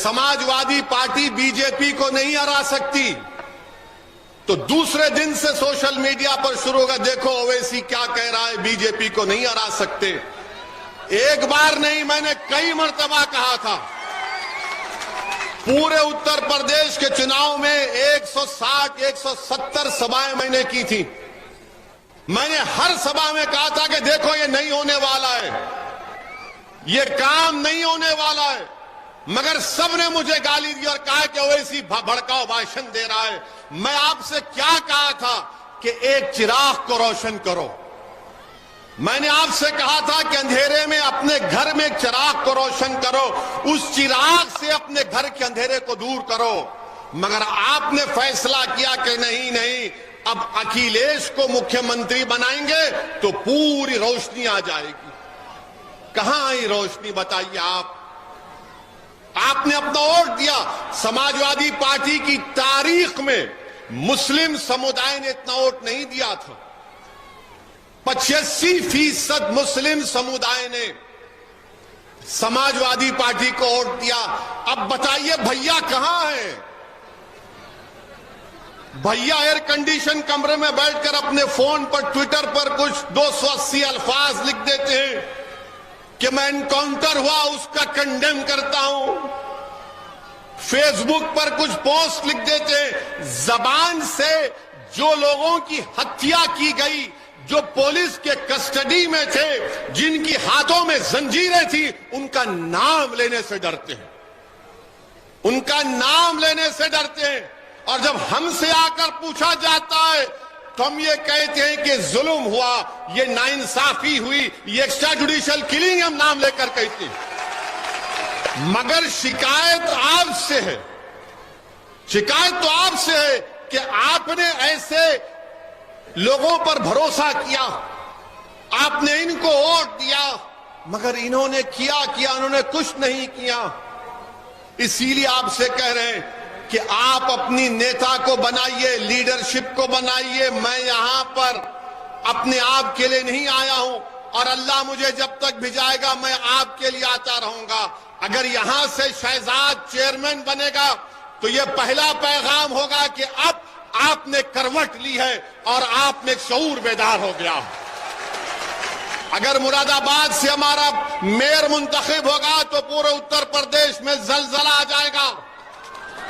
Samajwadi party BJP को नहीं हरा सकती, तो दूसरे दिन से सोशल मीडिया पर शुरू होगा, देखो ओवैसी क्या कह रहा है, बीजेपी को नहीं हरा सकते। एक बार नहीं, मैंने कई मर्तबा कहा था। पूरे उत्तर प्रदेश के चुनाव में 160-170 सभाएं मैंने की थी। मैंने हर सभा में कहा था कि देखो ये नहीं होने वाला है, ये काम नहीं होने वाला है, मगर सबने मुझे गाली दी और कहा कि ओवैसी भड़काऊ भाषण दे रहा है। मैं आपसे क्या कहा था कि एक चिराग को रोशन करो। मैंने आपसे कहा था कि अंधेरे में अपने घर में एक चिराग को रोशन करो, उस चिराग से अपने घर के अंधेरे को दूर करो। मगर आपने फैसला किया कि नहीं नहीं, अब अखिलेश को मुख्यमंत्री बनाएंगे तो पूरी रोशनी आ जाएगी। कहां आई रोशनी, बताइए आप। आपने अपना वोट दिया। समाजवादी पार्टी की तारीख में मुस्लिम समुदाय ने इतना वोट नहीं दिया था। 85% मुस्लिम समुदाय ने समाजवादी पार्टी को वोट दिया। अब बताइए भैया कहां है? भैया एयर कंडीशन कमरे में बैठकर अपने फोन पर, ट्विटर पर कुछ 280 अल्फाज लिख देते हैं कि मैं एनकाउंटर हुआ उसका कंडेम करता हूं। फेसबुक पर कुछ पोस्ट लिख देते हैं। जबान से जो लोगों की हत्या की गई, जो पुलिस के कस्टडी में थे, जिनकी हाथों में जंजीरें थी, उनका नाम लेने से डरते हैं, उनका नाम लेने से डरते हैं। और जब हमसे आकर पूछा जाता है तो हम ये कहते हैं कि जुल्म हुआ, ये नाइंसाफी हुई, ये एक्स्ट्रा जुडिशियल किलिंग हम नाम लेकर कहते हैं। मगर शिकायत आपसे है, शिकायत तो आपसे है कि आपने ऐसे लोगों पर भरोसा किया, आपने इनको वोट दिया, मगर इन्होंने किया उन्होंने कुछ नहीं किया। इसीलिए आपसे कह रहे हैं कि आप अपनी नेता को बनाइए, लीडरशिप को बनाइए। मैं यहां पर अपने आप के लिए नहीं आया हूं और अल्लाह मुझे जब तक भिजाएगा मैं आपके लिए आता रहूंगा। अगर यहां से शहजाद चेयरमैन बनेगा तो यह पहला पैगाम होगा कि अब आपने करवट ली है और आप में शऊर बेदार हो गया। अगर मुरादाबाद से हमारा मेयर मुंतखब होगा तो पूरे उत्तर प्रदेश में जलजला आ जाएगा।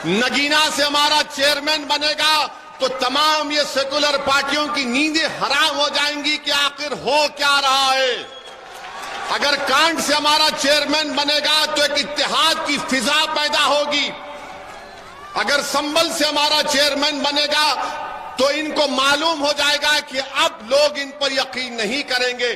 नगीना से हमारा चेयरमैन बनेगा तो तमाम ये सेकुलर पार्टियों की नींदें हराम हो जाएंगी कि आखिर हो क्या रहा है। अगर कांड से हमारा चेयरमैन बनेगा तो एक इत्तेहाद की फिजा पैदा होगी। अगर संबल से हमारा चेयरमैन बनेगा तो इनको मालूम हो जाएगा कि अब लोग इन पर यकीन नहीं करेंगे।